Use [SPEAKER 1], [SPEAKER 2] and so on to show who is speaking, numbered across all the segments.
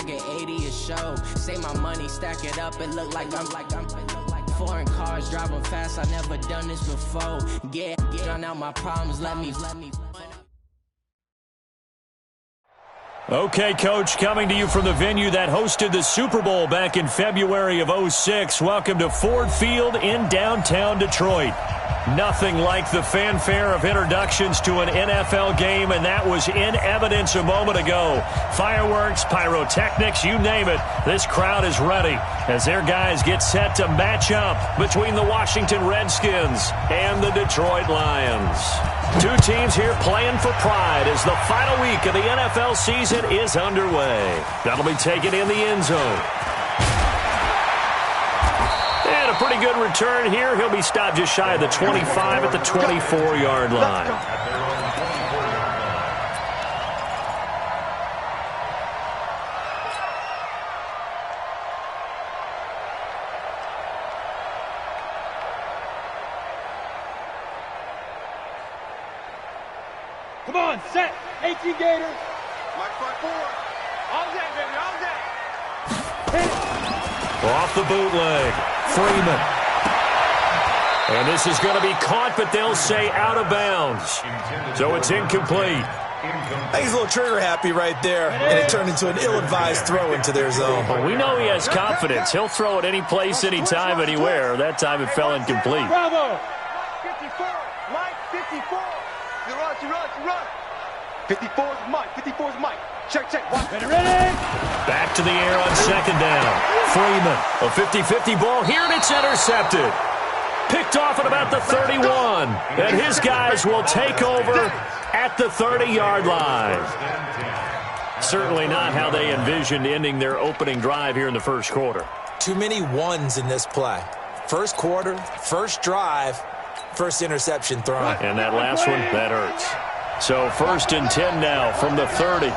[SPEAKER 1] I get 80 a show. Say my money, stack it up, it look like I'm foreign cars, driving fast, I never done this before. Get drown out my problems, let me.
[SPEAKER 2] Okay, Coach, coming to you from the venue that hosted the Super Bowl back in February of '06. Welcome to Ford Field in downtown Detroit. Nothing like the fanfare of introductions to an NFL game, and that was in evidence a moment ago. Fireworks, pyrotechnics, you name it. This crowd is ready as their guys get set to match up between the Washington Redskins and the Detroit Lions. Two teams here playing for pride as the final week of the NFL season is underway. That'll be taken in the end zone. And a pretty good return here. He'll be stopped just shy of the 25 at the 24-yard line.
[SPEAKER 3] Come on, set. 18 Gator. Mike front forward. All day, baby, all day. Hit it.
[SPEAKER 2] Off the bootleg. Freeman. And this is going to be caught, but they'll say out of bounds. So it's incomplete.
[SPEAKER 4] I think he's a little trigger happy right there, and it turned into an ill-advised throw into their zone.
[SPEAKER 2] Well, we know he has confidence. He'll throw it any place, anytime, anywhere. That time it fell incomplete.
[SPEAKER 3] Bravo. 54. Mike, 54. You run. 54 is Mike. 54 is Mike. Check. Ready.
[SPEAKER 2] Back to the air on second down. Freeman, a 50-50 ball here, and it's intercepted. Picked off at about the 31. And his guys will take over at the 30-yard line. Certainly not how they envisioned ending their opening drive here in the first quarter.
[SPEAKER 4] Too many ones in this play. First quarter, first drive, first interception thrown.
[SPEAKER 2] And that last one, that hurts. So 1st and 10 now from the 30.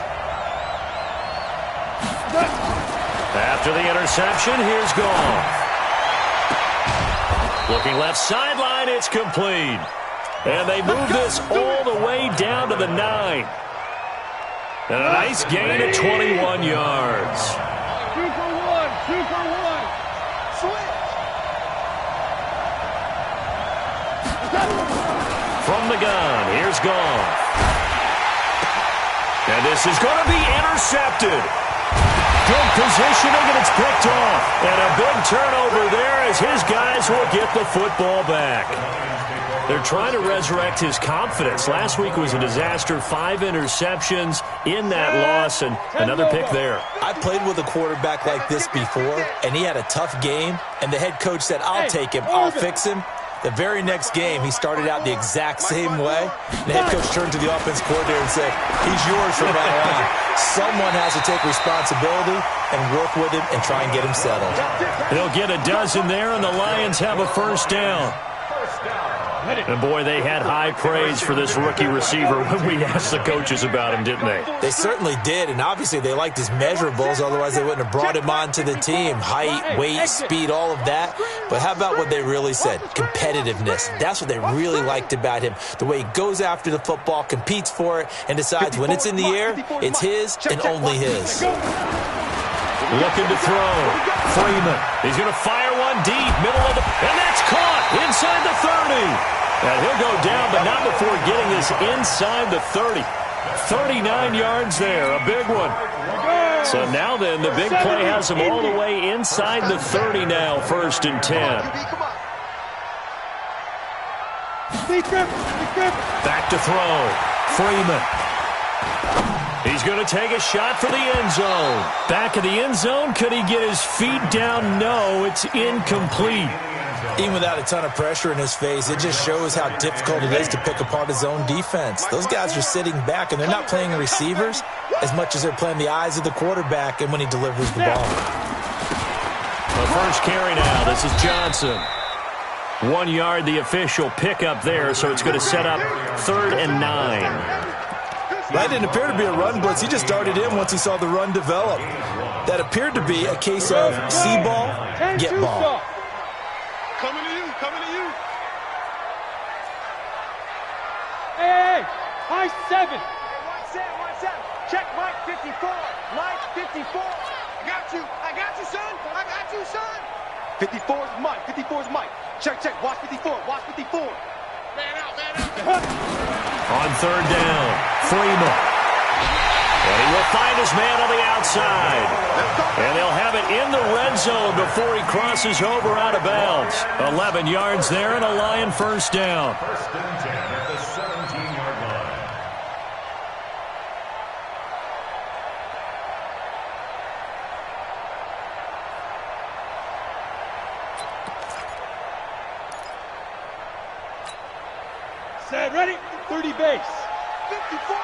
[SPEAKER 2] After the interception, here's Goff. Looking left sideline, it's complete. And they move this all the way down to the 9. And a nice gain at 21 yards.
[SPEAKER 3] 2 for 1. Switch.
[SPEAKER 2] From the gun, here's Goff. And this is going to be intercepted. Good positioning, and it's picked off. And a big turnover there as his guys will get the football back. They're trying to resurrect his confidence. Last week was a disaster. 5 interceptions in that loss, and another pick there.
[SPEAKER 4] I played with a quarterback like this before, and he had a tough game, and the head coach said, I'll take him, I'll fix him. The very next game, he started out the exact same way. The head coach turned to the offense coordinator and said, he's yours from now on. Someone has to take responsibility and work with him and try and get him settled.
[SPEAKER 2] They'll get a dozen there, and the Lions have a first down. And, boy, they had high praise for this rookie receiver when we asked the coaches about him, didn't they?
[SPEAKER 4] They certainly did, and obviously they liked his measurables, otherwise they wouldn't have brought him onto the team. Height, weight, speed, all of that. But how about what they really said? Competitiveness. That's what they really liked about him. The way he goes after the football, competes for it, and decides when it's in the air, it's his and only his.
[SPEAKER 2] Looking to throw. Freeman. He's going to fire one deep, middle of the... And that's caught inside the 30. And he'll go down, but not before getting this inside the 30. 39 yards there, a big one. So now then, the big play has him all the way inside the 30 now, 1st and 10. Back to throw. Freeman. He's going to take a shot for the end zone. Back of the end zone. Could he get his feet down? No, it's incomplete.
[SPEAKER 4] Even without a ton of pressure in his face, it just shows how difficult it is to pick apart his own defense. Those guys are sitting back, and they're not playing receivers as much as they're playing the eyes of the quarterback and when he delivers the ball.
[SPEAKER 2] The first carry now. This is Johnson. 1 yard, the official pickup there, so it's going to set up 3rd and 9.
[SPEAKER 4] That didn't appear to be a run blitz. He just darted in once he saw the run develop. That appeared to be a case of see ball, get ball.
[SPEAKER 3] Coming to you. Hey, high 7. One set. Check Mike 54. you. I got you, son. I got you, son. 54 is Mike. 54 is Mike. Check, check. Watch 54. Watch 54. Man out, man out.
[SPEAKER 2] On third down, Freeman. And he will find his man on the outside. And they'll have it in the red zone before he crosses over out of bounds. 11 yards there and a Lion first down.
[SPEAKER 5] First and 10 at the 17-yard line.
[SPEAKER 3] Set, ready? 30 base. 54.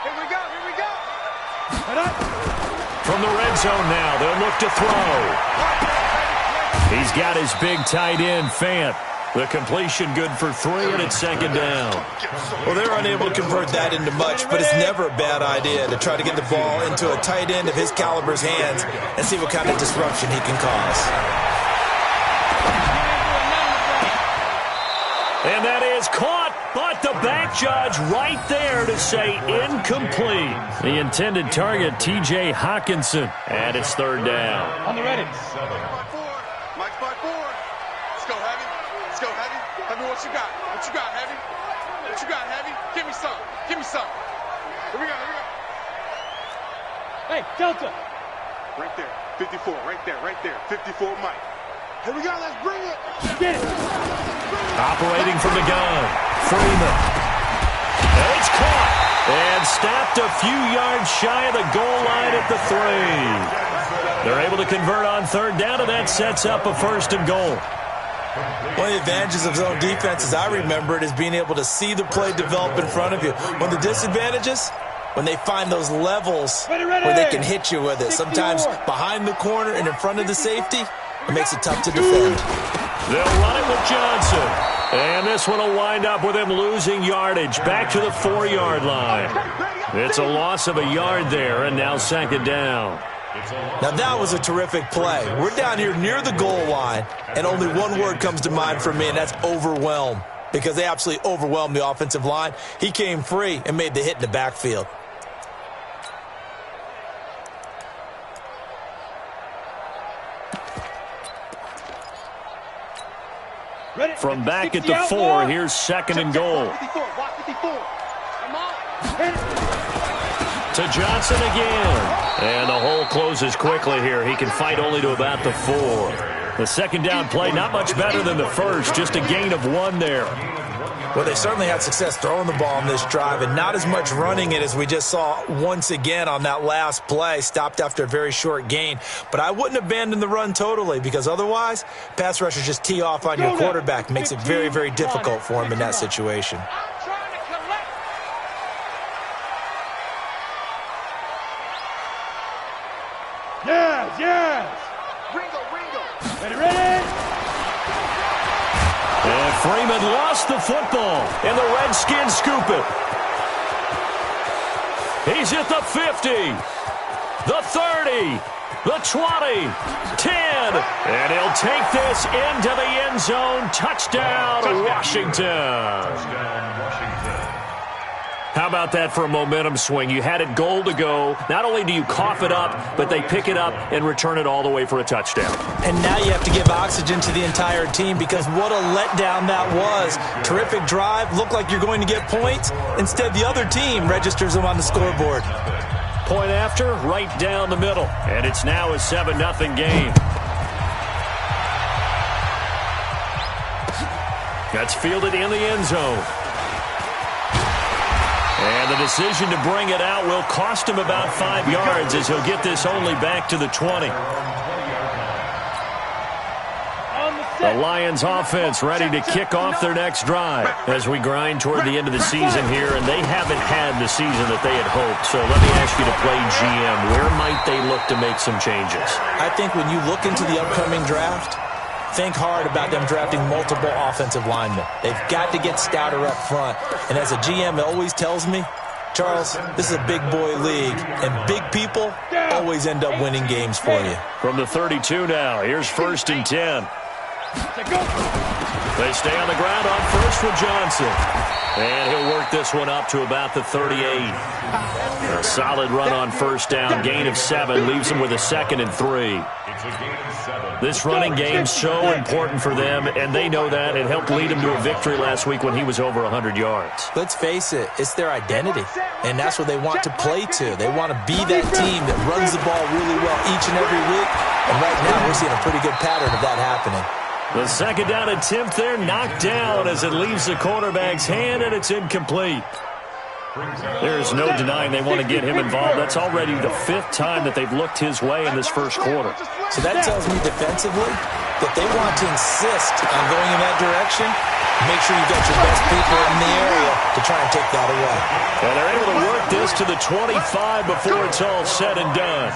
[SPEAKER 3] Here we go, here we go.
[SPEAKER 2] From the red zone now, they'll look to throw. He's got his big tight end, Fant. The completion good for 3, and it's second down.
[SPEAKER 4] Well, they're unable to convert that into much, but it's never a bad idea to try to get the ball into a tight end of his caliber's hands and see what kind of disruption he can cause.
[SPEAKER 2] And that is caught, but the back judge right there to say incomplete. The intended target, T.J. Hawkinson, and it's third down.
[SPEAKER 3] On the ready. Mike's by 4. Let's go, Heavy. Let's go, Heavy. Heavy, what you got? What you got, Heavy? What you got, Heavy? Give me some. Give me some. Here we go, here we go. Hey, Delta. Right there. 54, right there, right there. 54, Mike. Here we go, let's bring it. Get it.
[SPEAKER 2] Operating from the gun, Freeman. And it's caught and stopped a few yards shy of the goal line at the 3. They're able to convert on third down, and that sets up a first and goal.
[SPEAKER 4] One of the advantages of zone defense, as I remember it, is being able to see the play develop in front of you. One of the disadvantages, when they find those levels where they can hit you with it. Sometimes behind the corner and in front of the safety, it makes it tough to defend.
[SPEAKER 2] They'll run it with Johnson. And this one will wind up with him losing yardage back to the 4-yard line. It's a loss of a yard there, and now second down.
[SPEAKER 4] Now that was a terrific play. We're down here near the goal line, and only one word comes to mind for me, and that's overwhelm, because they absolutely overwhelmed the offensive line. He came free and made the hit in the backfield.
[SPEAKER 2] From back at the 4, here's second and goal. To Johnson again. And the hole closes quickly here. He can fight only to about the 4. The second down play, not much better than the first. Just a gain of 1 there.
[SPEAKER 4] Well, they certainly had success throwing the ball on this drive, and not as much running it as we just saw once again on that last play. Stopped after a very short gain. But I wouldn't abandon the run totally, because otherwise, pass rushers just tee off on your quarterback. Makes it very, very difficult for him in that situation.
[SPEAKER 3] Yes, yes. Ringo, Ringo. Ready, ready.
[SPEAKER 2] And Freeman lost the football, and the Redskins scoop it. He's at the 50, the 30, the 20, 10, and he'll take this into the end zone. Touchdown, Washington. How about that for a momentum swing? You had it goal to go. Not only do you cough it up, but they pick it up and return it all the way for a touchdown.
[SPEAKER 4] And now you have to give oxygen to the entire team, because what a letdown that was. Terrific drive. Looked like you're going to get points. Instead, the other team registers them on the scoreboard.
[SPEAKER 2] Point after, right down the middle. And it's now a 7-0 game. That's fielded in the end zone. And the decision to bring it out will cost him about 5 yards, as he'll get this only back to the 20. The Lions offense ready to kick off their next drive as we grind toward the end of the season here, and they haven't had the season that they had hoped. So let me ask you to play GM. Where might they look to make some changes?
[SPEAKER 4] I think when you look into the upcoming draft, think hard about them drafting multiple offensive linemen. They've got to get stouter up front. And as a GM, it always tells me, Charles, this is a big boy league, and big people always end up winning games for you.
[SPEAKER 2] From the 32 now, here's first and 10. They stay on the ground on first with Johnson. And he'll work this one up to about the 38. A solid run on first down. Gain of 7 leaves them with a 2nd and 3. This running game's so important for them, and they know that. It helped lead them to a victory last week when he was over 100 yards.
[SPEAKER 4] Let's face it, it's their identity, and that's what they want to play to. They want to be that team that runs the ball really well each and every week, and right now we're seeing a pretty good pattern of that happening.
[SPEAKER 2] The second down attempt there knocked down as it leaves the quarterback's hand, and it's incomplete. There's no denying they want to get him involved. That's already the 5th time that they've looked his way in this first quarter.
[SPEAKER 4] So that tells me defensively that they want to insist on going in that direction. Make sure you've got your best people in the area to try and take that away.
[SPEAKER 2] And they're able to work this to the 25 before it's all said and done.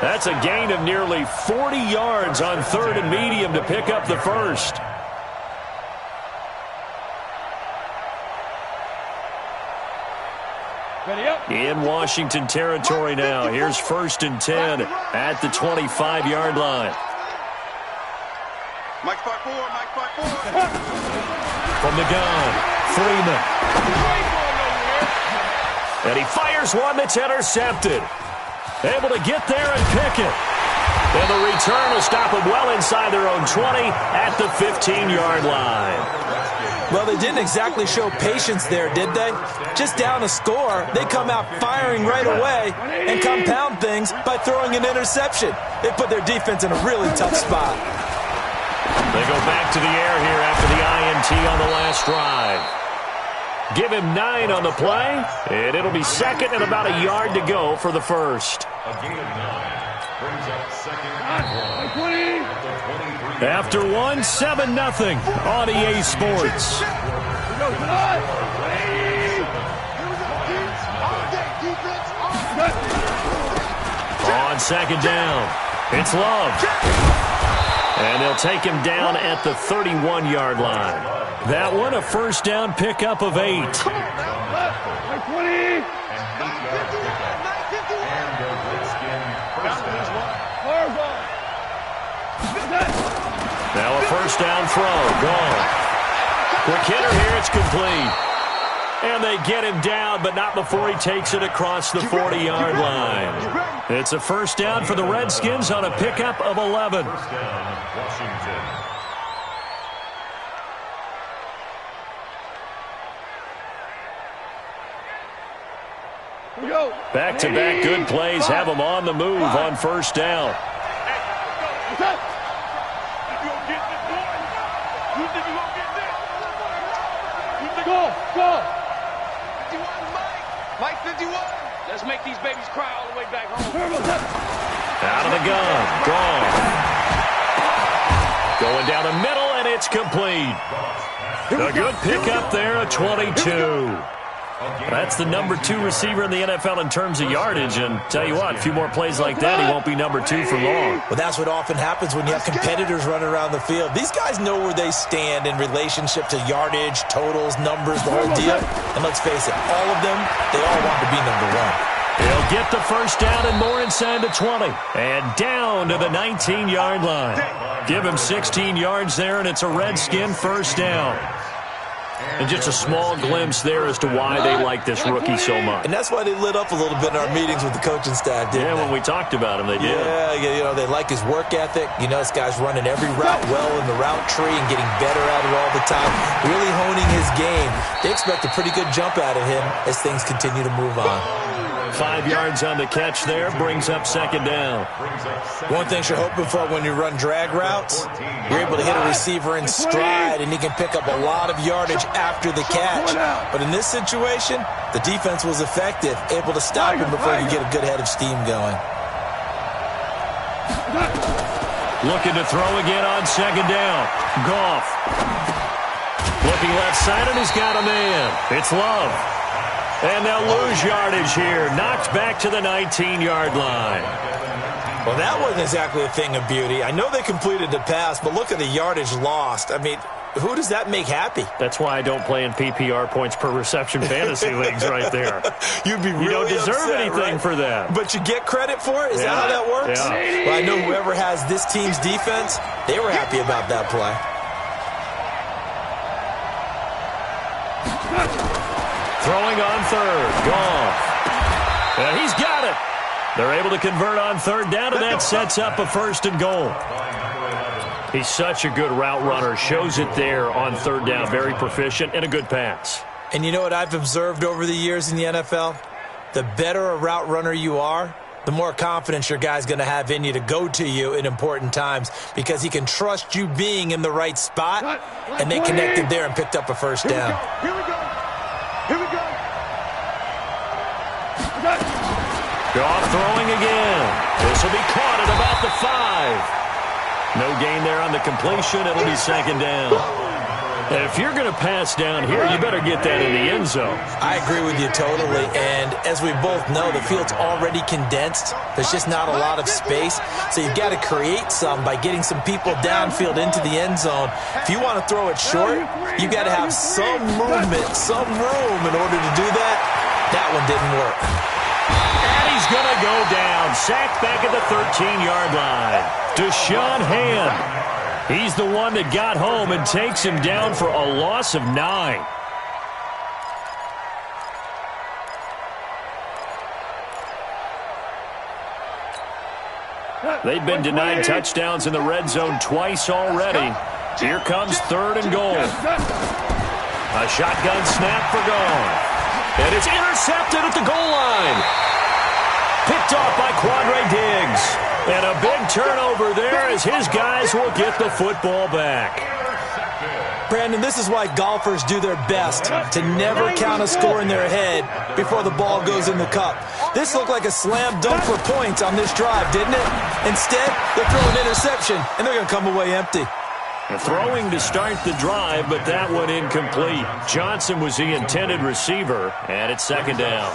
[SPEAKER 2] That's a gain of nearly 40 yards on 3rd and medium to pick up the first. In Washington territory now. Here's 1st and 10 at the 25-yard line.
[SPEAKER 3] Mike 5-4, Mike 5-4.
[SPEAKER 2] From the gun, Freeman. And he fires one that's intercepted. Able to get there and pick it. And the return will stop them well inside their own 20 at the 15-yard line.
[SPEAKER 4] Well, they didn't exactly show patience there, did they? Just down a score, they come out firing right away and compound things by throwing an interception. They put their defense in a really tough spot.
[SPEAKER 2] They go back to the air here after the INT on the last drive. Give him 9 on the play, and it'll be 2nd and about a yard to go for the first.
[SPEAKER 5] A gain of 9 brings up 2nd and 1.
[SPEAKER 2] After 1, 7-0 on EA Sports. On 2nd down, it's Love. And they'll take him down at the 31-yard line. That one, a first down pickup of 8. Now a first down throw. Gone. Quick hitter here. It's complete. And they get him down, but not before he takes it across the 40-yard line. It's a first down for the Redskins on a pickup of 11.
[SPEAKER 5] First down, Washington.
[SPEAKER 2] Back-to-back good plays have them on the move on first down.
[SPEAKER 3] Go. 51, Mike 51. Let's make these babies cry all the way back home.
[SPEAKER 2] Out of the gun. Gone. Going down the middle, and it's complete. A good pickup there, a 22. That's the number 2 receiver in the NFL in terms of yardage, and tell you what, a few more plays like that, he won't be number 2 for long.
[SPEAKER 4] Well, that's what often happens when you have competitors running around the field. These guys know where they stand in relationship to yardage, totals, numbers, the whole deal. And let's face it, all of them, they all want to be number 1.
[SPEAKER 2] He'll get the first down and more inside the 20. And down to the 19-yard line. Give him 16 yards there, and it's a Redskin first down. And just a small glimpse there as to why they like this rookie so much.
[SPEAKER 4] And that's why they lit up a little bit in our meetings with the coaching staff, didn't they?
[SPEAKER 2] When we talked about him, they did.
[SPEAKER 4] Yeah, you know, they like his work ethic. You know, this guy's running every route well in the route tree and getting better at it all the time, really honing his game. They expect a pretty good jump out of him as things continue to move on.
[SPEAKER 2] 5 yards on the catch there, brings up second down.
[SPEAKER 4] One thing you're hoping for when you run drag routes, you're able to hit a receiver in stride and he can pick up a lot of yardage after the catch. But in this situation, the defense was effective, able to stop him before you get a good head of steam going.
[SPEAKER 2] Looking to throw again on second down. Goff. Looking left side, and he's got a man. It's Love. And they'll lose yardage here. Knocked back to the 19-yard line.
[SPEAKER 4] Well, that wasn't exactly a thing of beauty. I know they completed the pass, but look at the yardage lost. I mean, who does that make happy?
[SPEAKER 2] That's why I don't play in PPR points per reception fantasy leagues right there.
[SPEAKER 4] You'd be really
[SPEAKER 2] You don't deserve
[SPEAKER 4] upset,
[SPEAKER 2] anything
[SPEAKER 4] right?
[SPEAKER 2] for that.
[SPEAKER 4] But you get credit for it? Is that how that works?
[SPEAKER 2] Yeah.
[SPEAKER 4] Well, I know whoever has this team's defense, they were happy about that play.
[SPEAKER 2] Throwing on third. Goff. And he's got it. They're able to convert on third down, and that sets up a 1st and goal. He's such a good route runner. Shows it there on third down. Very proficient and a good pass.
[SPEAKER 4] And you know what I've observed over the years in the NFL? The better a route runner you are, the more confidence your guy's going to have in you to go to you in important times because he can trust you being in the right spot, and they connected there and picked up a 1st down.
[SPEAKER 3] Here we go. Here we go.
[SPEAKER 2] Goff throwing again. This will be caught at about the 5. No gain there on the completion. It'll be 2nd down. If you're going to pass down here, you better get that in the end zone.
[SPEAKER 4] I agree with you totally, and as we both know, the field's already condensed. There's just not a lot of space, so you've got to create some by getting some people downfield into the end zone. If you want to throw it short, you've got to have some movement, some room in order to do that. That one didn't work.
[SPEAKER 2] And he's going to go down. Sacked back at the 13-yard line. Deshaun Hand. He's the one that got home and takes him down for a loss of 9. They've been denied touchdowns in the red zone twice already. Here comes 3rd and goal. A shotgun snap for Goff. And it's intercepted at the goal line. Picked off by Quandre Diggs. And a big turnover there as his guys will get the football back.
[SPEAKER 4] Brandon, this is why golfers do their best to never count a score in their head before the ball goes in the cup. This looked like a slam dunk for points on this drive, didn't it? Instead, they throw an interception, and they're going to come away empty.
[SPEAKER 2] Throwing to start the drive, but that one incomplete. Johnson was the intended receiver, and it's 2nd down.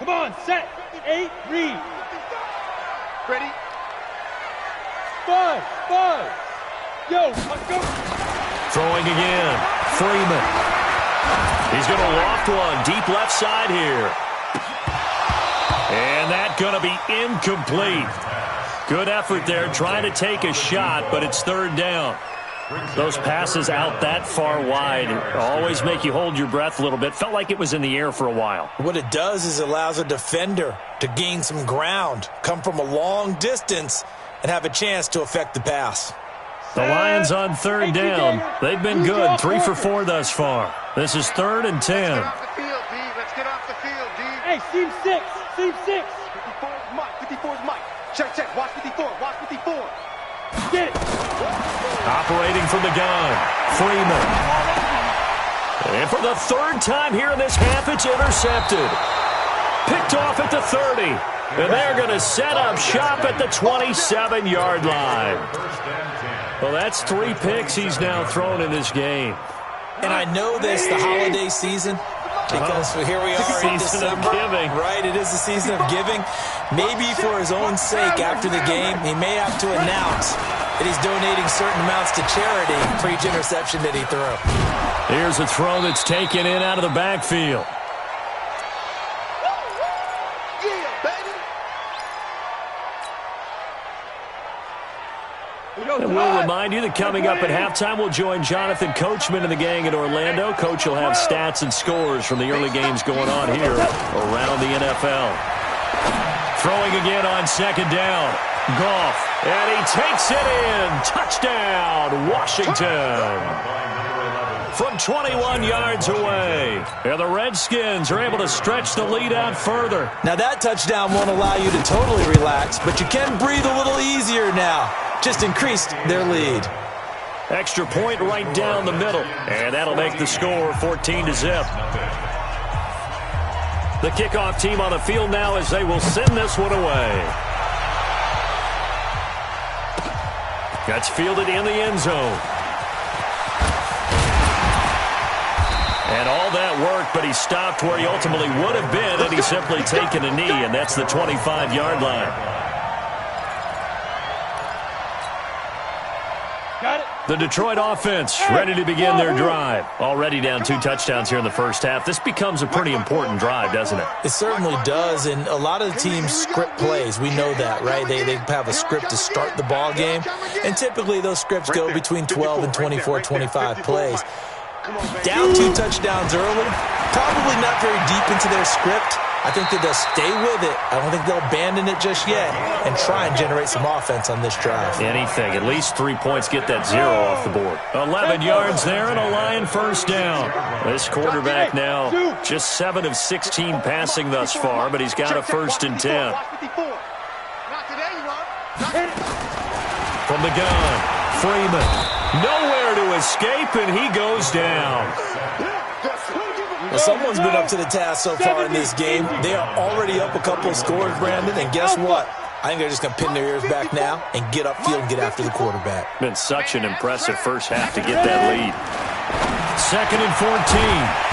[SPEAKER 6] Come on, set, 8, read.
[SPEAKER 3] Ready?
[SPEAKER 6] 5. Yo, let's go.
[SPEAKER 2] Throwing again. Freeman. He's going to loft one deep left side here. And that's going to be incomplete. Good effort there trying to take a shot, but it's 3rd down. Those passes out that far wide always make you hold your breath a little bit. Felt like it was in the air for a while.
[SPEAKER 4] What it does is it allows a defender to gain some ground, come from a long distance, and have a chance to affect the pass.
[SPEAKER 2] The Lions on 3rd down. They've been good, 3 for 4 thus far. This is 3rd and 10.
[SPEAKER 3] Get off the field, D. Let's get off the field, D.
[SPEAKER 6] Hey, seam 6.
[SPEAKER 3] 54 is Mike. 54 is Mike. Check. Watch 54. Watch 54.
[SPEAKER 6] Get it.
[SPEAKER 2] Operating from the gun, Freeman. And for the 3rd time here in this half, it's intercepted. Picked off at the 30. And they're going to set up shop at the 27-yard line. Well, that's 3 picks he's now thrown in this game.
[SPEAKER 4] And I know this, the holiday season, because here we are in December.
[SPEAKER 2] Of giving.
[SPEAKER 4] Right, it is the season of giving. Maybe for his own sake after the game, he may have to announce that he's donating certain amounts to charity for each interception that he threw.
[SPEAKER 2] Here's a throw that's taken in out of the backfield. And we'll remind you that coming up at halftime, we'll join Jonathan Coachman and the gang in Orlando. Coach will have stats and scores from the early games going on here around the NFL. Throwing again on 2nd down. Goff, and he takes it in. Touchdown, Washington. From 21 yards away. And the Redskins are able to stretch the lead out further.
[SPEAKER 4] Now that touchdown won't allow you to totally relax, but you can breathe a little easier now. Just increased their lead.
[SPEAKER 2] Extra point right down the middle. And that'll make the score 14-0. The kickoff team on the field now as they will send this one away. That's fielded in the end zone. And all that work, but he stopped where he ultimately would have been had he simply taken a knee, and that's the 25-yard line. The Detroit offense ready to begin their drive. Already down 2 touchdowns here in the first half. This becomes a pretty important drive, doesn't it?
[SPEAKER 4] It certainly does, and a lot of the teams script plays. We know that, right? They have a script to start the ball game, and typically those scripts go between 12 and 24, 25 plays. Down 2 touchdowns early, probably not very deep into their script. I think that they'll stay with it. I don't think they'll abandon it just yet and try and generate some offense on this drive.
[SPEAKER 2] Anything. At least 3 points. Get that 0 off the board. 11 yards there and a Lion first down. This quarterback now just 7 of 16 passing thus far, but he's got a 1st and 10. From the gun, Freeman. Nowhere to escape, and he goes down.
[SPEAKER 4] Well, someone's been up to the task so far in this game. They are already up a couple of scores, Brandon, and guess what? I think they're just going to pin their ears back now and get upfield and get after the quarterback.
[SPEAKER 2] Been such an impressive first half to get that lead. 2nd and 14.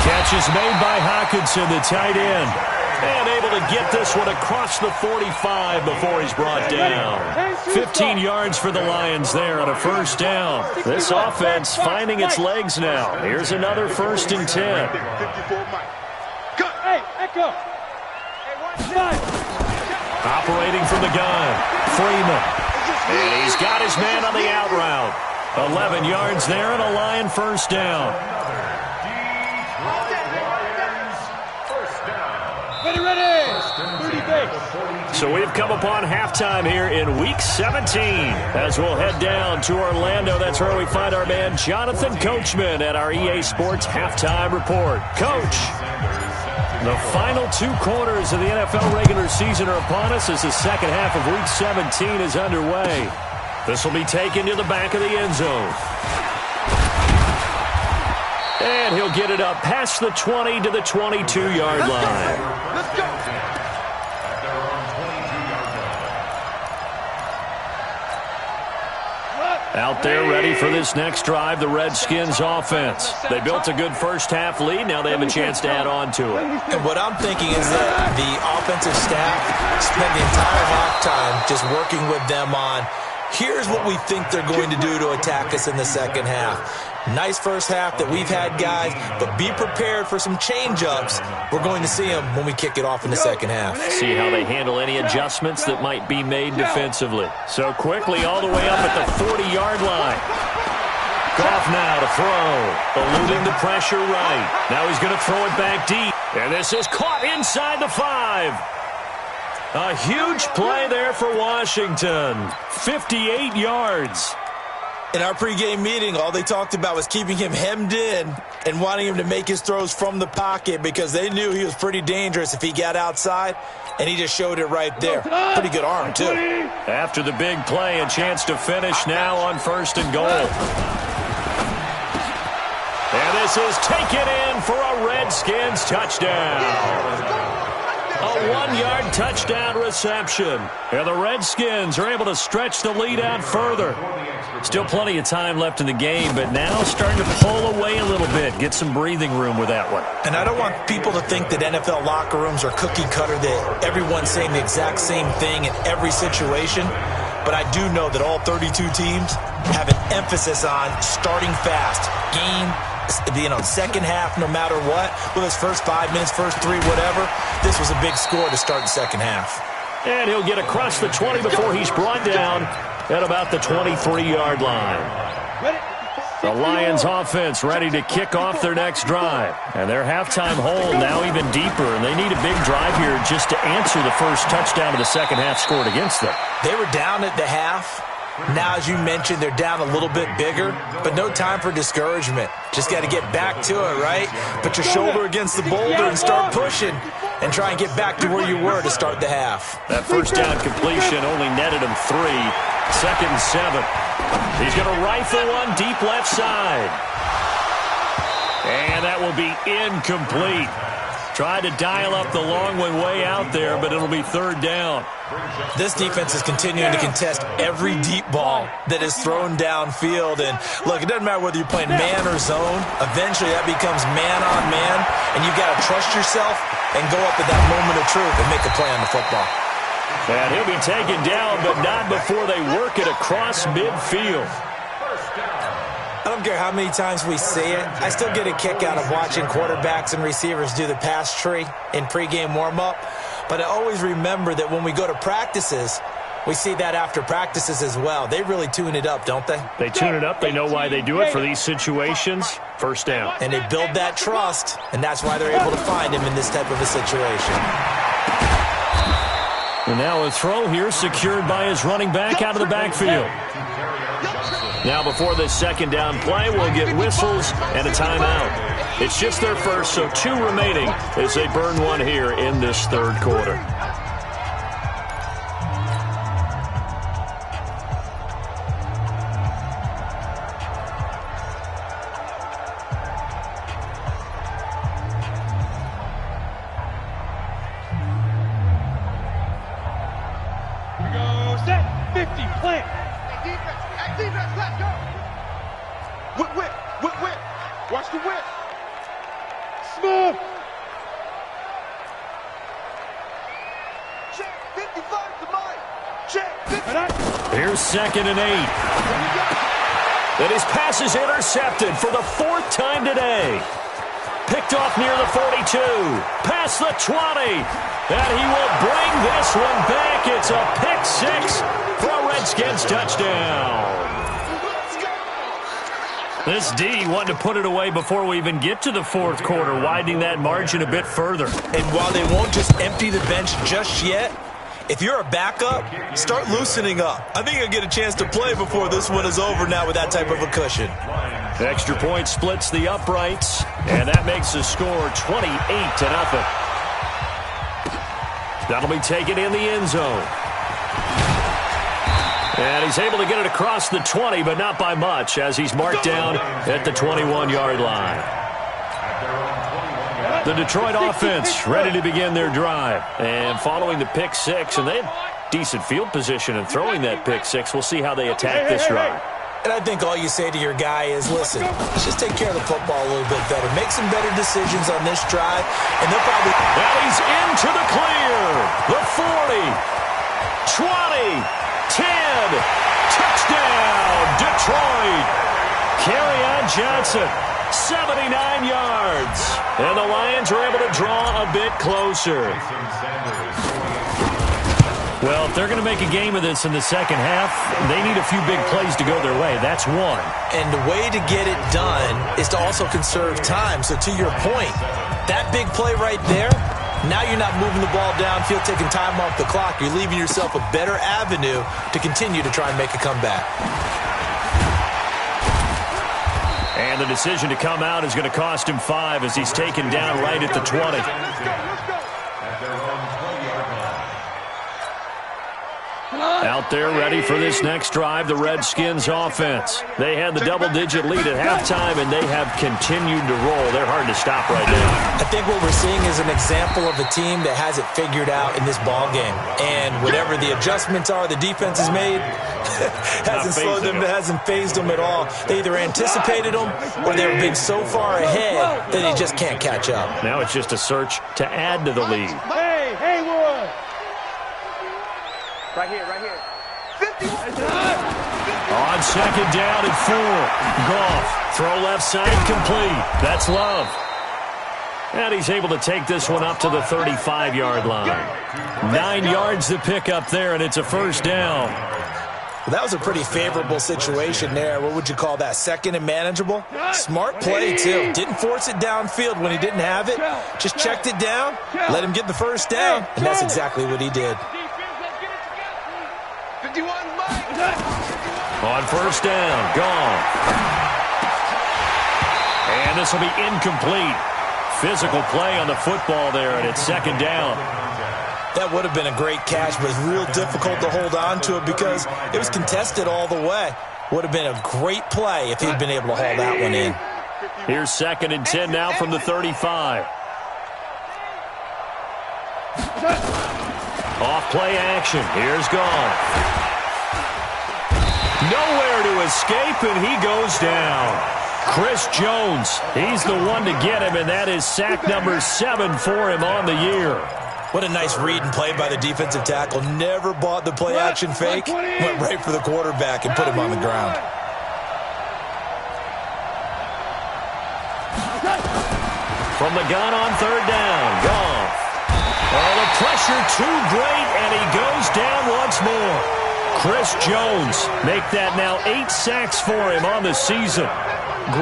[SPEAKER 2] Catch is made by Hockenson, the tight end. And able to get this one across the 45 before he's brought down. 15 yards for the Lions there on a 1st down. This offense finding its legs now. Here's another 1st and 10.
[SPEAKER 6] Hey, Echo.
[SPEAKER 2] Operating from the gun, Freeman. And he's got his man on the out route. 11 yards there and a Lion 1st down. So we've come upon halftime here in Week 17 as we'll head down to Orlando. That's where we find our man Jonathan Coachman at our EA Sports Halftime Report. Coach, the final 2 quarters of the NFL regular season are upon us as the second half of Week 17 is underway. This will be taken to the back of the end zone. And he'll get it up past the 20 to the 22-yard line.
[SPEAKER 3] Let's go.
[SPEAKER 2] Out there ready for this next drive, the Redskins offense. They built a good first half lead. Now they have a chance to add on to it.
[SPEAKER 4] And what I'm thinking is that the offensive staff spent the entire halftime just working with them on, here's what we think they're going to do to attack us in the second half. Nice first half that we've had, guys, but be prepared for some change-ups. We're going to see them when we kick it off in the second half.
[SPEAKER 2] See how they handle any adjustments that might be made defensively. So quickly all the way up at the 40-yard line. Goff now to throw. Eluding the pressure right. Now he's going to throw it back deep. And this is caught inside the 5. A huge play there for Washington. 58 yards.
[SPEAKER 4] In our pregame meeting, all they talked about was keeping him hemmed in and wanting him to make his throws from the pocket because they knew he was pretty dangerous if he got outside, and he just showed it right there. Pretty good arm, too.
[SPEAKER 2] After the big play, a chance to finish now on 1st and goal. And this is taken in for a Redskins touchdown. A 1-yard touchdown reception. And the Redskins are able to stretch the lead out further. Still plenty of time left in the game, but now starting to pull away a little bit. Get some breathing room with that one.
[SPEAKER 4] And I don't want people to think that NFL locker rooms are cookie cutter, that everyone's saying the exact same thing in every situation. But I do know that all 32 teams have an emphasis on starting fast. Second half, no matter what, whether it's first 5 minutes, first 3, whatever, this was a big score to start the second half.
[SPEAKER 2] And he'll get across the 20 before he's brought down at about the 23-yard line. The Lions offense ready to kick off their next drive. And their halftime hole now even deeper, and they need a big drive here just to answer the first touchdown of the second half scored against them.
[SPEAKER 4] They were down at the half. Now, as you mentioned, they're down a little bit bigger, but no time for discouragement. Just got to get back to it, right? Put your shoulder against the boulder and start pushing and try and get back to where you were to start the half.
[SPEAKER 2] That first down completion only netted him 3. 2nd and 7. He's going to rifle one deep left side. And that will be incomplete. Tried to dial up the long one way out there, but it'll be 3rd down.
[SPEAKER 4] This defense is continuing to contest every deep ball that is thrown downfield. And, look, it doesn't matter whether you're playing man or zone. Eventually, that becomes man on man, and you've got to trust yourself and go up at that moment of truth and make a play on the football.
[SPEAKER 2] And he'll be taken down, but not before they work it across midfield.
[SPEAKER 4] don't care how many times we see it. I still get a kick out of watching quarterbacks and receivers do the pass tree in pregame warm-up. But I always remember that when we go to practices, we see that after practices as well. They really tune it up, don't they?
[SPEAKER 2] They tune it up. They know why they do it for these situations. First down.
[SPEAKER 4] And they build that trust, and that's why they're able to find him in this type of a situation.
[SPEAKER 2] And now a throw here secured by his running back out of the backfield. Now before this second down play, we'll get whistles and a timeout. It's just their first, so 2 remaining as they burn one here in this third quarter.
[SPEAKER 3] Watch the whip.
[SPEAKER 6] Smooth.
[SPEAKER 3] Check 55 to mine. Check 50.
[SPEAKER 2] Here's 2nd and 8. And his pass is intercepted for the 4th time today. Picked off near the 42. Past the 20. And he will bring this one back. It's a pick 6 for a Redskins touchdown. This D wanted to put it away before we even get to the 4th quarter, widening that margin a bit further.
[SPEAKER 4] And while they won't just empty the bench just yet, if you're a backup, start loosening up. I think you'll get a chance to play before this one is over now with that type of a cushion.
[SPEAKER 2] The extra point splits the uprights, and that makes the score 28-0. That'll be taken in the end zone. And he's able to get it across the 20, but not by much, as he's marked down at the 21-yard line. The Detroit offense ready to begin their drive. And following the pick 6, and they had decent field position in throwing that pick 6. We'll see how they attack this drive.
[SPEAKER 4] And I think all you say to your guy is, listen, let's just take care of the football a little bit better. Make some better decisions on this drive, and they'll probably...
[SPEAKER 2] And he's into the clear. The 40, 20, 10, touchdown, Detroit. Kerryon Johnson, 79 yards. And the Lions are able to draw a bit closer. Well, if they're going to make a game of this in the second half, they need a few big plays to go their way. That's one.
[SPEAKER 4] And the way to get it done is to also conserve time. So to your point, that big play right there, now you're not moving the ball downfield, taking time off the clock. You're leaving yourself a better avenue to continue to try and make a comeback.
[SPEAKER 2] And the decision to come out is going to cost him 5 as he's taken down right at the 20. Out there ready for this next drive, the Redskins offense. They had the double-digit lead at halftime, and they have continued to roll. They're hard to stop right now.
[SPEAKER 4] I think what we're seeing is an example of a team that has it figured out in this ball game. And whatever the adjustments are the defense has made, hasn't slowed them, hasn't phased them at all. They either anticipated them or they were being so far ahead that they just can't catch up.
[SPEAKER 2] Now it's just a search to add to the lead.
[SPEAKER 6] Hey, Haywood!
[SPEAKER 3] Right here, right here. 50.
[SPEAKER 2] On second down and 4. Goff, throw left side, complete. That's Love. And he's able to take this one up to the 35-yard line. 9 yards to pick up there, and it's a first down.
[SPEAKER 4] Well, that was a pretty favorable situation there. What would you call that? Second and manageable? Smart play, too. Didn't force it downfield when he didn't have it. Just checked it down, let him get the first down, and that's exactly what he did.
[SPEAKER 2] On first down, gone. And this will be incomplete. Physical play on the football there, and it's second down.
[SPEAKER 4] That would have been a great catch, but it's real difficult to hold on to it because it was contested all the way. Would have been a great play if he'd been able to haul that one in.
[SPEAKER 2] Here's 2nd and 10 now from the 35. Off play action. Here's Goff. Nowhere to escape, and he goes down. Chris Jones, he's the one to get him, and that is sack number 7 for him on the year.
[SPEAKER 4] What a nice read and play by the defensive tackle. Never bought the play-action fake. Went right for the quarterback and put him on the ground.
[SPEAKER 2] from the gun on third down. Goff. Oh, the pressure too great, and he goes down once more. Chris Jones make that now 8 sacks for him on the season.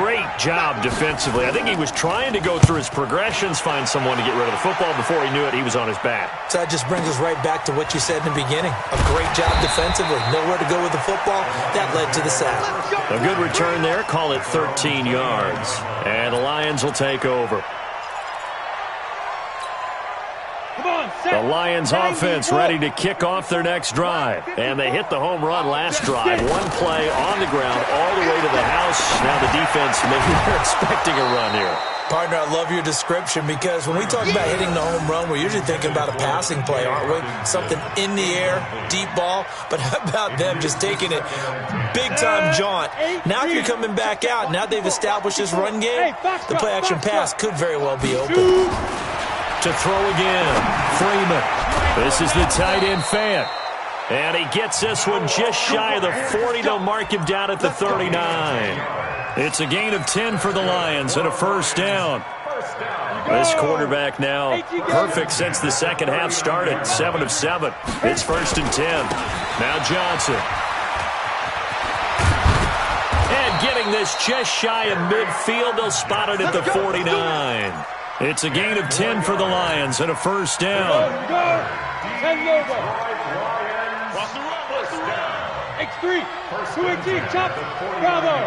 [SPEAKER 2] Great job defensively. I think he was trying to go through his progressions, find someone to get rid of the football. Before he knew it, he was on his back.
[SPEAKER 4] So that just brings us right back to what you said in the beginning. A great job defensively. Nowhere to go with the football. That led to the sack.
[SPEAKER 2] A good return there. Call it 13 yards. And the Lions will take over. The Lions offense ready to kick off their next drive. And they hit the home run last drive. One play on the ground all the way to the house. Now the defense, maybe they're expecting a run here.
[SPEAKER 4] Partner, I love your description because when we talk about hitting the home run, we're usually thinking about a passing play, aren't we? Something in the air, deep ball. But how about them just taking it big-time jaunt? Now if you're coming back out, now they've established this run game, the play-action pass could very well be open.
[SPEAKER 2] To throw again, Freeman. This is the tight end Fant. And he gets this one just shy of the 40. They'll mark him down at the 39. It's a gain of 10 for the Lions and a first down. This quarterback now perfect since the second half started. 7 of 7. It's 1st and 10. Now Johnson. And getting this just shy of midfield. They'll spot it at the 49. It's a gain of 10 for the Lions and a first down.
[SPEAKER 6] X3, 218, chop, bravo.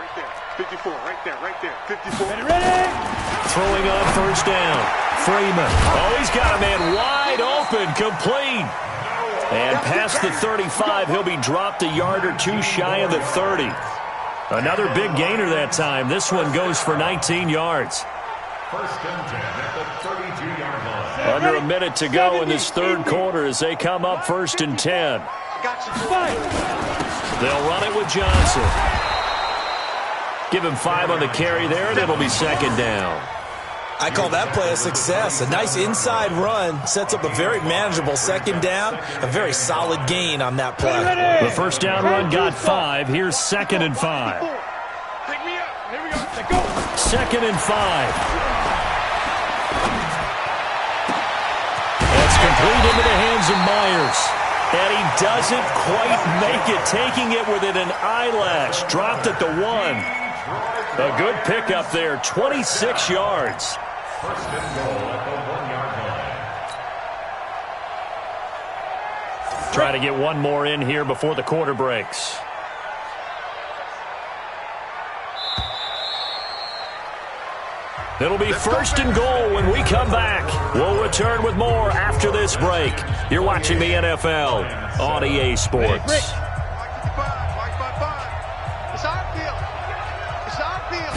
[SPEAKER 3] Right there, 54, right there, 54.
[SPEAKER 6] Ready?
[SPEAKER 2] Throwing on first down. Freeman. Oh, he's got a man wide open, complete. And past the 35, he'll be dropped a yard or two shy of the 30. Another big gainer that time. This one goes for 19 yards.
[SPEAKER 5] First and 10 at the 32-yard line.
[SPEAKER 2] Under a minute to go in this third quarter as they come up 1st and 10. They'll run it with Johnson. Give him 5 on the carry there, and it'll be 2nd down.
[SPEAKER 4] I call that play a success. A nice inside run sets up a very manageable 2nd down. A very solid gain on that play.
[SPEAKER 2] The first down run got 5. Here's 2nd and 5.
[SPEAKER 3] Take me up. Here we go.
[SPEAKER 2] 2nd and 5. That's complete into the hands of Myers. And he doesn't quite make it, taking it within an eyelash. Dropped at the 1. A good pickup there, 26 yards.
[SPEAKER 5] First and goal at the 1-yard line.
[SPEAKER 2] Try to get one more in here before the quarter breaks. It'll be 1st and goal when we come back. We'll return with more after this break. You're watching the NFL on EA Sports.
[SPEAKER 3] It's our field. It's our field.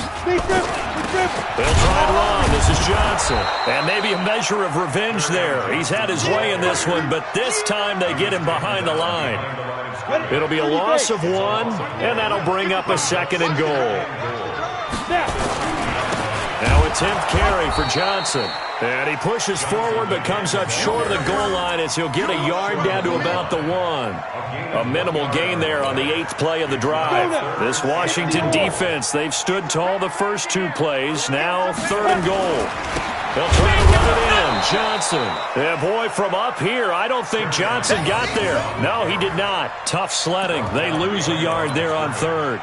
[SPEAKER 2] They'll try to run. This is Johnson. And maybe a measure of revenge there. He's had his way in this one, but this time they get him behind the line. It'll be a loss of 1, and that'll bring up a 2nd and goal. Now a 10th carry for Johnson. And he pushes forward but comes up short of the goal line as he'll get a yard down to about the 1. A minimal gain there on the 8th play of the drive. This Washington defense, they've stood tall the first 2 plays. Now 3rd and goal. They'll try to run it in. Johnson. Yeah, boy, from up here, I don't think Johnson got there. No, he did not. Tough sledding. They lose a yard there on 3rd.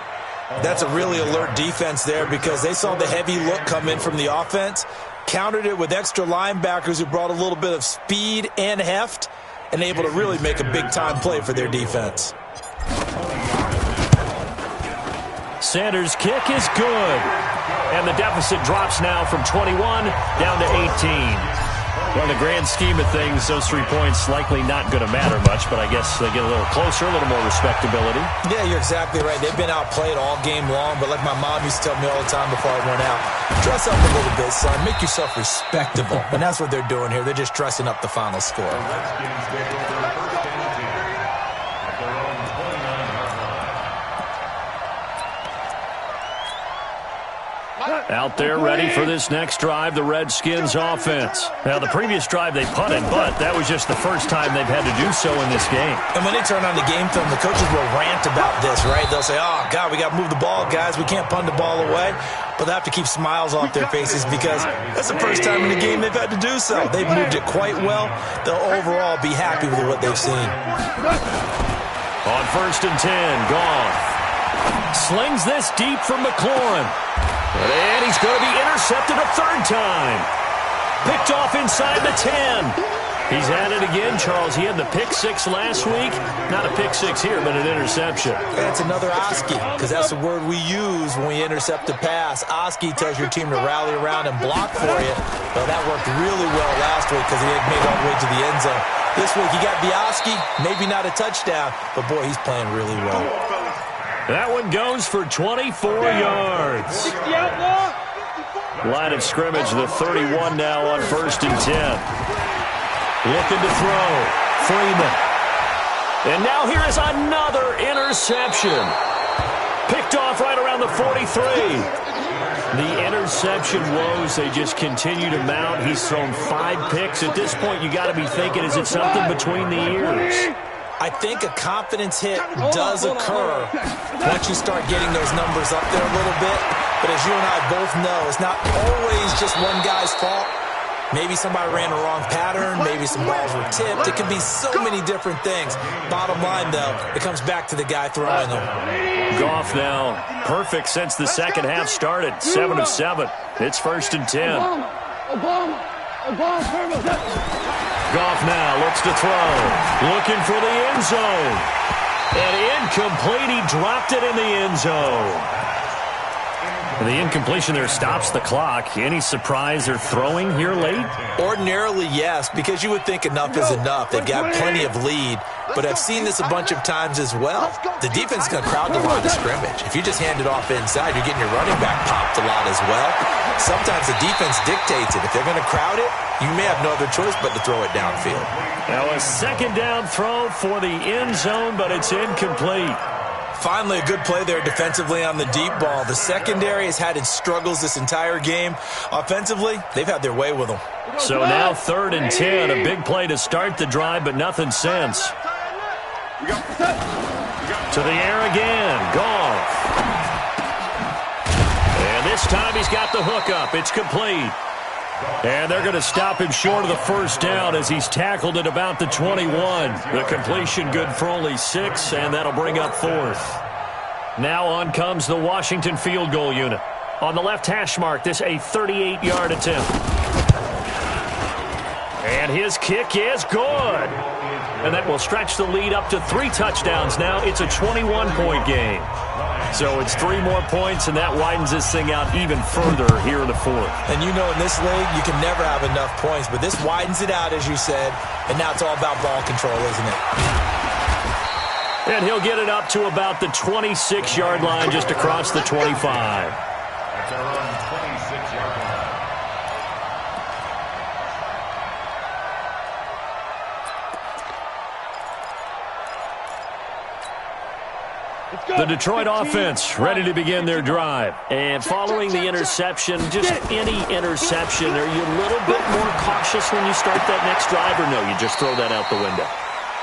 [SPEAKER 4] That's a really alert defense there because they saw the heavy look come in from the offense, countered it with extra linebackers who brought a little bit of speed and heft, and able to really make a big-time play for their defense.
[SPEAKER 2] Sanders' kick is good. And the deficit drops now from 21 down to 18. Well, in the grand scheme of things, those 3 points likely not going to matter much, but I guess they get a little closer, a little more respectability.
[SPEAKER 4] Yeah, you're exactly right. They've been outplayed all game long, but like my mom used to tell me all the time before I went out, dress up a little bit, son. Make yourself respectable. And that's what they're doing here. They're just dressing up the final score.
[SPEAKER 5] Redskins take over 1st and 10 at their own 29-yard line.
[SPEAKER 2] Out there ready for this next drive, the Redskins offense. Now, the previous drive they punted, but that was just the first time they've had to do so in this game.
[SPEAKER 4] And when they turn on the game film, the coaches will rant about this, right? They'll say, oh, God, we got to move the ball, guys. We can't punt the ball away. but they have to keep smiles off their faces because that's the first time in the game they've had to do so. They've moved it quite well. They'll overall be happy with what they've seen.
[SPEAKER 2] On 1st and 10, Goff slings this deep from McLaurin. And he's going to be intercepted a third time. Picked off inside the 10. He's at it again, Charles. He had the pick 6 last week. Not a pick 6 here, but an interception.
[SPEAKER 4] That's another Oski, because that's the word we use when we intercept a pass. Oski tells your team to rally around and block for you. Well, that worked really well last week because he had made all the way to the end zone. This week he got the Oski, maybe not a touchdown, but boy, he's playing really well.
[SPEAKER 2] That one goes for 24 yards. Line of scrimmage, the 31 now on 1st and 10. Looking to throw. Freeman. And now here is another interception. Picked off right around the 43. The interception woes, they just continue to mount. He's thrown 5 picks. At this point, you got to be thinking, is it something between the ears?
[SPEAKER 4] I think a confidence hit does occur once you start getting those numbers up there a little bit. But as you and I both know, it's not always just one guy's fault. Maybe somebody ran the wrong pattern. Maybe some balls were tipped. It can be so many different things. Bottom line, though, it comes back to the guy throwing them.
[SPEAKER 2] Goff now perfect since the second half started. 7 of 7. It's 1st and 10. Goff now looks to throw. Looking for the end zone. And incomplete. He dropped it in the end zone. And the incompletion there stops the clock. Any surprise they're throwing here late?
[SPEAKER 4] Ordinarily, yes, because you would think enough is enough. They've got plenty of lead, but I've seen this a bunch of times as well. The defense is going to crowd the line of scrimmage. If you just hand it off inside, you're getting your running back popped a lot as well. Sometimes the defense dictates it. If they're going to crowd it, you may have no other choice but to throw it downfield.
[SPEAKER 2] Now a second down throw for the end zone, but it's incomplete.
[SPEAKER 4] Finally, a good play there defensively on the deep ball. The secondary has had its struggles this entire game. Offensively, they've had their way with them.
[SPEAKER 2] So now 3rd and 10, a big play to start the drive, but nothing since. To the air again, Goff. And this time he's got the hook up. It's complete. And they're going to stop him short of the first down as he's tackled at about the 21. The completion good for only 6, and that'll bring up 4th. Now on comes the Washington field goal unit. On the left hash mark, this a 38-yard attempt. And his kick is good. And that will stretch the lead up to 3 touchdowns now. It's a 21-point game. So it's 3 more points, and that widens this thing out even further here in the 4th.
[SPEAKER 4] And you know in this league, you can never have enough points, but this widens it out, as you said, and now it's all about ball control, isn't it?
[SPEAKER 2] And he'll get it up to about the 26-yard line, just across the 25.
[SPEAKER 5] That's around 26-yard line.
[SPEAKER 2] The Detroit offense ready to begin their drive. And following the interception, just any interception, are you a little bit more cautious when you start that next drive, or no, you just throw that out the window?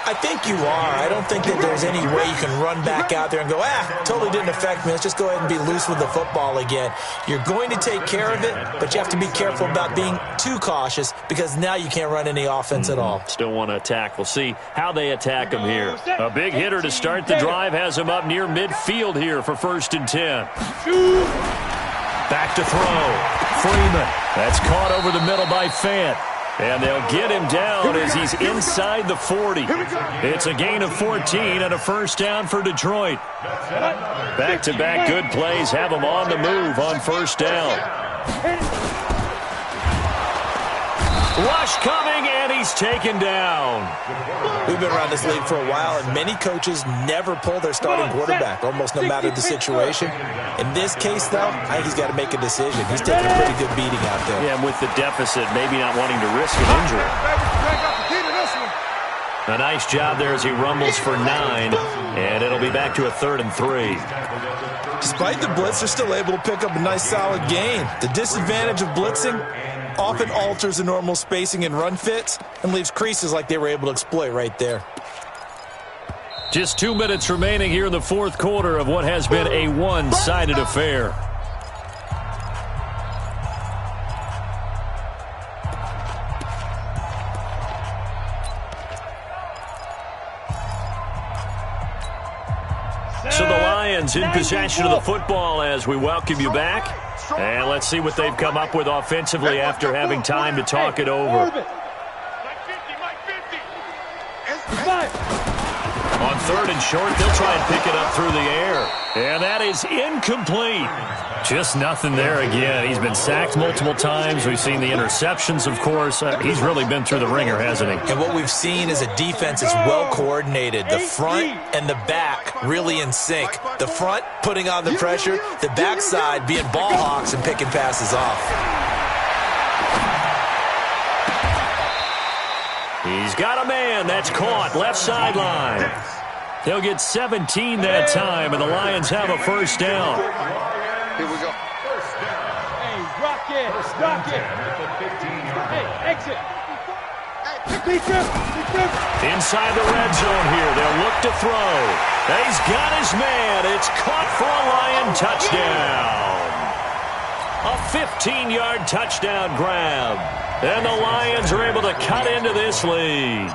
[SPEAKER 4] I think you are. I don't think that there's any way you can run back out there and go, totally didn't affect me. Let's just go ahead and be loose with the football again. You're going to take care of it, but you have to be careful about being too cautious because now you can't run any offense at all.
[SPEAKER 2] Still want to attack. We'll see how they attack him here. A big hitter to start the drive has him up near midfield here for 1st and 10. Back to throw. Freeman. That's caught over the middle by Fant. And they'll get him down as he's inside the 40. It's a gain of 14 and a first down for Detroit. Back-to-back good plays have him on the move on first down. Rush coming, and he's taken down.
[SPEAKER 4] We've been around this league for a while, and many coaches never pull their starting quarterback, almost no matter the situation. In this case, though, I think he's got to make a decision. He's taking a pretty good beating out there.
[SPEAKER 2] Yeah, and with the deficit, maybe not wanting to risk an injury. A nice job there as he rumbles for 9, and it'll be back to a 3rd and 3.
[SPEAKER 4] Despite the blitz, they're still able to pick up a nice, solid gain. The disadvantage of blitzing often alters the normal spacing and run fits and leaves creases like they were able to exploit right there.
[SPEAKER 2] Just 2 minutes remaining here in the 4th quarter of what has been a one-sided affair. Lions in possession of the football as we welcome you back. And let's see what they've come up with offensively after having time to talk it over. On 3rd and short, they'll try and pick it up through the air. And that is incomplete. Just nothing there again. He's been sacked multiple times. We've seen the interceptions, of course. He's really been through the ringer, hasn't he?
[SPEAKER 4] And what we've seen is a defense that's well coordinated. The front and the back really in sync. The front putting on the pressure, the backside being ball hawks and picking passes off.
[SPEAKER 2] He's got a man. That's caught. Left sideline. They'll get 17 that time, and the Lions have a first down.
[SPEAKER 3] Here we go.
[SPEAKER 6] Hey, rock it. Rock it. Hey, exit.
[SPEAKER 2] Inside the red zone here. They'll look to throw. He's got his man. It's caught for a Lion touchdown. A 15-yard touchdown grab. And the Lions are able to cut into this lead.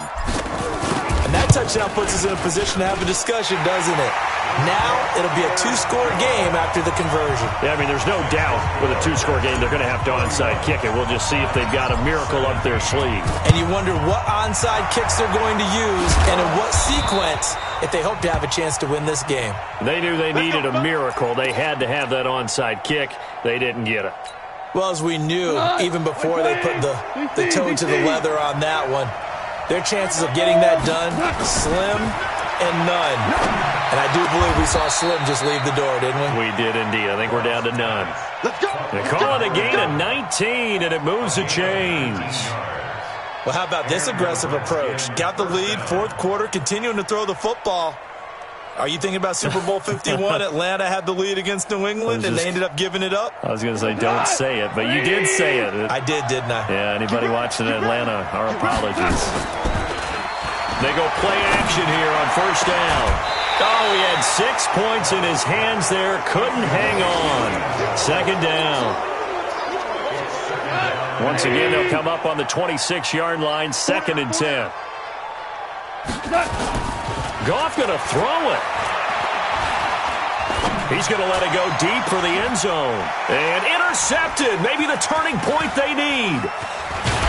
[SPEAKER 4] And that touchdown puts us in a position to have a discussion, doesn't it? Now it'll be a 2-score game after the conversion.
[SPEAKER 2] Yeah, I mean, there's no doubt with a 2-score game they're going to have to onside kick it. We'll just see if they've got a miracle up their sleeve.
[SPEAKER 4] And you wonder what onside kicks they're going to use and in what sequence if they hope to have a chance to win this game.
[SPEAKER 2] They knew they needed a miracle. They had to have that onside kick. They didn't get it.
[SPEAKER 4] Well, as we knew, even before they put the toe to the leather on that one, their chances of getting that done, slim and none. And I do believe we saw Slim just leave the door, didn't we?
[SPEAKER 2] We did indeed. I think we're down to none. They call it a gain of 19, and it moves the chains.
[SPEAKER 4] Well, how about this aggressive approach? Got the lead, 4th quarter, continuing to throw the football. Are you thinking about Super Bowl 51? Atlanta had the lead against New England, and they ended up giving it up?
[SPEAKER 2] I was going to say, don't say it, but you did say it.
[SPEAKER 4] I did, didn't I?
[SPEAKER 2] Yeah, anybody watching Atlanta, our apologies. They go play action here on first down. Oh, he had 6 points in his hands there. Couldn't hang on. 2nd down. Once again, they'll come up on the 26-yard line, 2nd and 10. Goff going to throw it. He's going to let it go deep for the end zone. And intercepted. Maybe the turning point they need.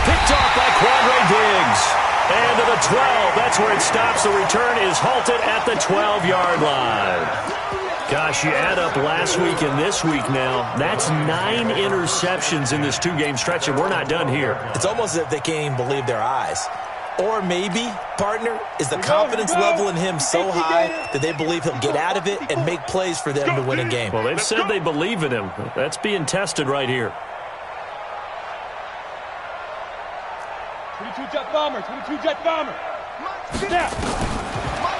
[SPEAKER 2] Picked off by Quandre Diggs. And to the 12. That's where it stops. The return is halted at the 12-yard line. Gosh, you add up last week and this week now. That's 9 interceptions in this 2-game stretch, and we're not done here.
[SPEAKER 4] It's almost as if they can't even believe their eyes. Or maybe, partner, is the confidence level in him so high that they believe he'll get out of it and make plays for them to win a game.
[SPEAKER 2] Well, they've said they believe in him. That's being tested right here.
[SPEAKER 6] 22 jet bomber, 22 jet bomber. Snap.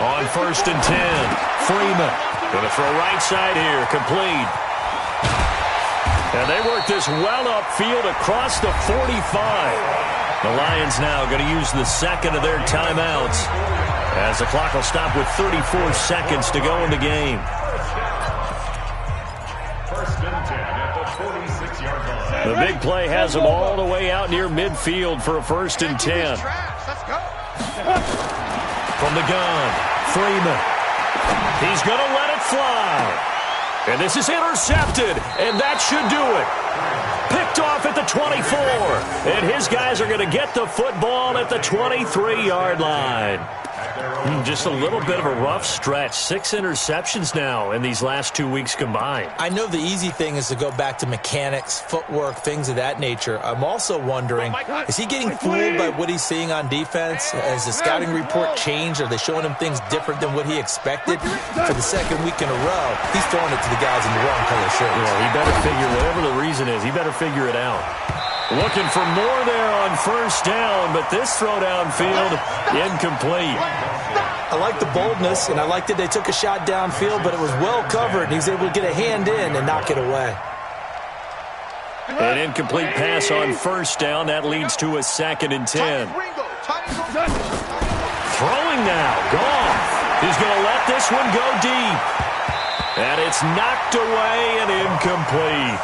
[SPEAKER 2] On 1st and 10, Freeman going to throw right side here, complete. And they work this well upfield across the 45. The Lions now going to use the 2nd of their timeouts as the clock will stop with 34 seconds to go in the game.
[SPEAKER 5] 1st and 10 at the 46-yard line.
[SPEAKER 2] The big play has them all the way out near midfield for a 1st and 10. From the gun, Freeman. He's going to let it fly. And this is intercepted, and that should do it. Picked off at the 24. And his guys are going to get the football at the 23-yard line. Just a little bit of a rough stretch. 6 interceptions now in these last 2 weeks combined.
[SPEAKER 4] I know the easy thing is to go back to mechanics, footwork, things of that nature. I'm also wondering, is he getting fooled by what he's seeing on defense? Has the scouting report changed? Are they showing him things different than what he expected? For the 2nd week in a row, he's throwing it to the guys in the wrong color shirts.
[SPEAKER 2] Yeah, he better figure, whatever the reason is, he better figure it out. Looking for more there on 1st down, but this throw downfield, incomplete.
[SPEAKER 4] I like the boldness, and I like that they took a shot downfield, but it was well covered, and he was able to get a hand in and knock it away.
[SPEAKER 2] An incomplete pass on 1st down. That leads to a 2nd and 10. Throwing now. Goff. He's going to let this one go deep. And it's knocked away and incomplete.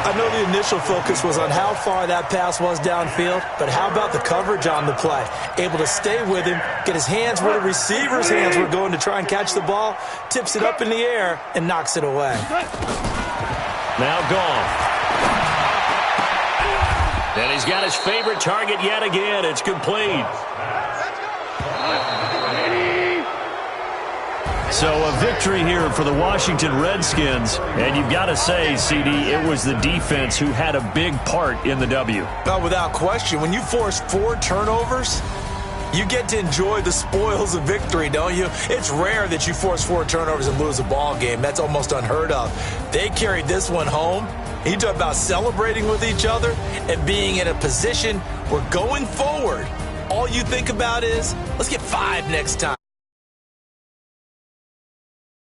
[SPEAKER 4] I know the initial focus was on how far that pass was downfield, but how about the coverage on the play? Able to stay with him, get his hands where the receiver's hands were going to try and catch the ball, tips it up in the air, and knocks it away.
[SPEAKER 2] Now Goff. And he's got his favorite target yet again. It's complete. So a victory here for the Washington Redskins. And you've got to say, CD, it was the defense who had a big part in the W.
[SPEAKER 4] Well, without question, when you force 4 turnovers, you get to enjoy the spoils of victory, don't you? It's rare that you force 4 turnovers and lose a ball game. That's almost unheard of. They carried this one home. You talk about celebrating with each other and being in a position where going forward, all you think about is, let's get 5 next time.